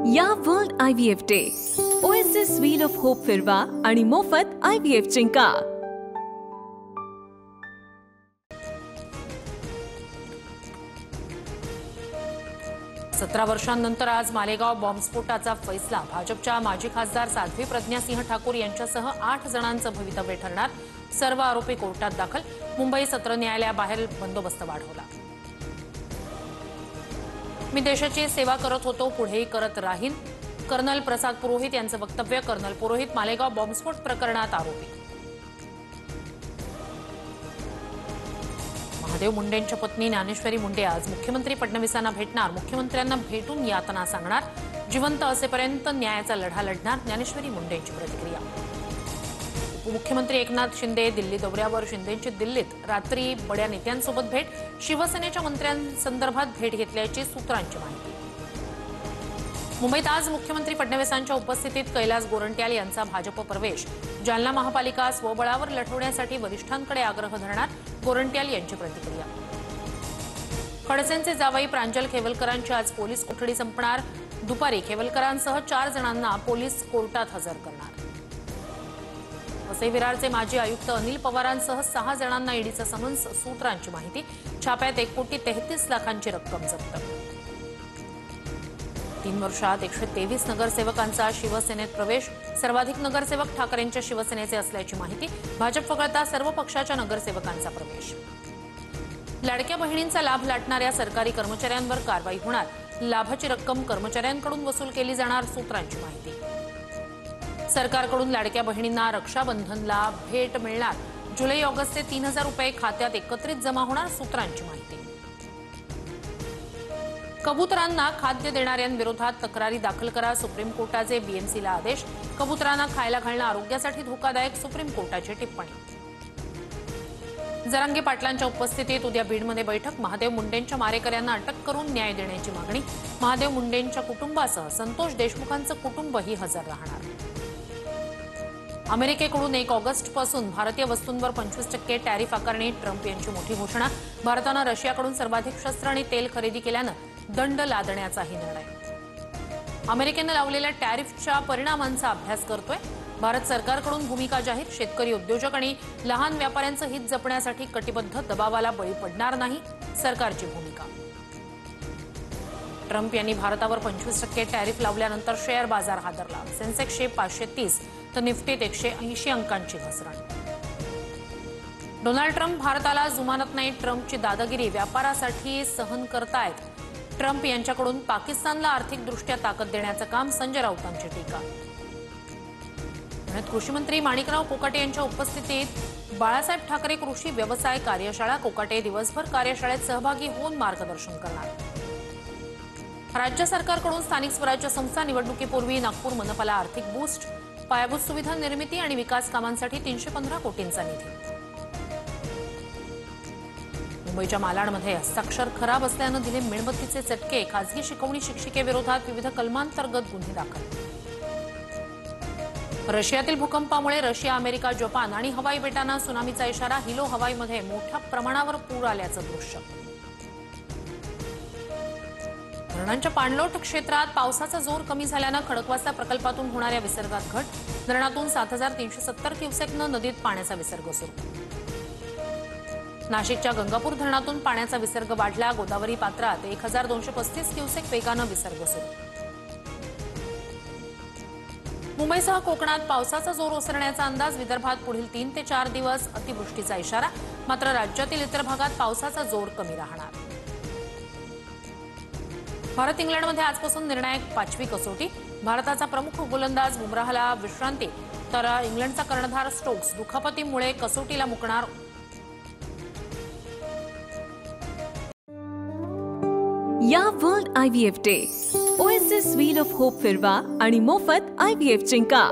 या world IVF day oasis wheel of hope फिरवा आणि मोफत IVF जिंका। सतरा वर्षांनंतर आज मालेगाव बॉम्बस्फोटाचा फैसला। भाजपच्या माजी खासदार साध्वी प्रज्ञा सिंह ठाकूर यांच्यासह 8 जणांचं भवितव्य ठरणार। सर्व आरोपी कोर्टात दाखल। मुंबई सत्र न्यायालयाबाहेर बंदोबस्त वाढवला। मी देशाची सेवा करत होतो, पुढेही करत राहीन। कर्नल प्रसाद पुरोहित यांचं वक्तव्य। कर्नल पुरोहित मालेगाव बॉम्बस्फोट प्रकरणात आरोपी। महादेव मुंडेंच्या पत्नी ज्ञानेश्वरी मुंडे आज मुख्यमंत्री फडणवीसांना भेटणार। मुख्यमंत्र्यांना भेटून यातना सांगणार। जिवंत असेपर्यंत न्यायाचा लढा लढणार। ज्ञानेश्वरी मुंडेंची प्रतिक्रिया। उपमुख्यमंत्री एकनाथ शिंदे दिल्ली दौऱ्यावर। शिंदेंची दिल्लीत रात्री बड्या नेत्यांसोबत भेट। शिवसेनेच्या मंत्र्यांसंदर्भात भेट घेतल्याची सूत्रांची माहिती। मुंबईत आज मुख्यमंत्री फडणवीसांच्या उपस्थितीत कैलास गोरंट्याल यांचा भाजप प्रवेश। जालना महापालिका स्वबळावर लढवण्यासाठी वरिष्ठांकडे आग्रह धरणार। गोरंट्याल यांची प्रतिक्रिया। खडसेंचे जावई प्रांजल खेवलकरांची आज पोलीस कोठडी संपणार। दुपारी खेवलकरांसह 4 जणांना पोलीस कोर्टात हजर करणार। वसई विरारचे माजी आयुक्त अनिल पवारांसह 6 जणांना ईडीचं समन्स। सूत्रांची माहिती। छाप्यात 1,33,00,000ची रक्कम जप्त। 3 वर्षात 123 नगरसेवकांचा शिवसेनेत प्रवेश। सर्वाधिक नगरसेवक ठाकरेंच्या शिवसेनेचे असल्याची माहिती। भाजप वगळता सर्व पक्षाच्या नगरसेवकांचा प्रवेश। लाडक्या बहिणींचा लाभ लाटणाऱ्या सरकारी कर्मचाऱ्यांवर कारवाई होणार। लाभाची रक्कम कर्मचाऱ्यांकडून वसूल केली जाणार। सूत्रांची माहिती। सरकारकडून लाडक्या बहिणींना रक्षाबंधनला भेट मिळणार। जुलै-ऑगस्टचे 3,000 रुपये खात्यात एकत्रित जमा होणार। सूत्रांची माहिती। कबुतरांना खाद्य देणाऱ्यांविरोधात तक्रारी दाखल करा। सुप्रीम कोर्टाचे BMCला आदेश। कबुतरांना खायला घालणं आरोग्यासाठी धोकादायक। सुप्रीम कोर्टाची टिप्पणी। जरांगे पाटलांच्या उपस्थितीत उद्या बीडमध्ये बैठक। महादेव मुंडेंच्या मारेकऱ्यांना अटक करून न्याय देण्याची मागणी। महादेव मुंडेंच्या कुटुंबासह संतोष देशमुखांचं कुटुंबही हजर राहणार। अमेरिकेकडून 1 ऑगस्टपासून भारतीय वस्तूंवर 25% टॅरिफ आकारणी। ट्रम्प यांची मोठी घोषणा। भारतानं रशियाकडून सर्वाधिक शस्त्र आणि तेल खरेदी केल्यानं दंड लादण्याचाही निर्णय। अमेरिकेनं लावलेल्या टॅरिफच्या परिणामांचा अभ्यास करतोय। भारत सरकारकडून भूमिका जाहीर। शेतकरी, उद्योजक आणि लहान व्यापाऱ्यांचं हित जपण्यासाठी कटिबद्ध। दबावाला बळी पडणार नाही, सरकारची भूमिका। ट्रम्प यांनी भारतावर 25% टॅरिफ लावल्यानंतर शेअर बाजार हादरला। सेन्सेक्सचे 530 तर निफ्टीत 180 अंकांची घसरण। डोनाल्ड ट्रम्प भारताला जुमानत नाही। ट्रम्पची दादागिरी व्यापारासाठी सहन करतायत। ट्रम्प यांच्याकडून पाकिस्तानला आर्थिकदृष्ट्या ताकद देण्याचं काम। संजय राऊतांची टीका। पुण्यात कृषी मंत्री माणिकराव कोकाटे यांच्या उपस्थितीत बाळासाहेब ठाकरे कृषी व्यवसाय कार्यशाळा। कोकाटे दिवसभर कार्यशाळेत सहभागी होऊन मार्गदर्शन करणार। राज्य सरकारकडून स्थानिक स्वराज्य संस्था निवडणुकीपूर्वी नागपूर मनपाला आर्थिक बूस्ट। पायाभूत सुविधा निर्मिती आणि विकास कामांसाठी 315 कोटींचा निधी। मुंबईच्या मालाडमध्ये हस्ताक्षर खराब असल्यानं दिले मेणबत्तीचे चटके। खासगी शिकवणी शिक्षिकेविरोधात विविध कलमांतर्गत गुन्हे दाखल। रशियातील भूकंपामुळे रशिया, अमेरिका, जपान आणि हवाई बेटांना सुनामीचा इशारा। हिलो हवाईमध्ये मोठ्या प्रमाणावर पूर आल्याचं दृश्य। धरणांच्या पाणलोट क्षेत्रात पावसाचा जोर कमी झाल्यानं खडकवासला प्रकल्पातून होणाऱ्या विसर्गात घट। धरणातून 7,370 क्युसेकनं नदीत पाण्याचा विसर्ग सुरू। नाशिकच्या गंगापूर धरणातून पाण्याचा विसर्ग वाढला। गोदावरी पात्रात 1,235 क्युसेक वेगानं विसर्ग सुरू। मुंबईसह कोकणात पावसाचा जोर ओसरण्याचा अंदाज। विदर्भात पुढील 3 ते 4 दिवस अतिवृष्टीचा इशारा। मात्र राज्यातील इतर भागात पावसाचा जोर कमी राहणार। भारत इंग्लंडमध्ये आजपासून निर्णायक 5वी कसोटी। भारताचा प्रमुख गोलंदाज बुमराहला विश्रांती, तर इंग्लंडचा कर्णधार स्टोक्स दुखापतीमुळे कसोटीला मुकणार। या world IVF day oasis wheel of hope फिरवा आणि मोफत IVF जिंका।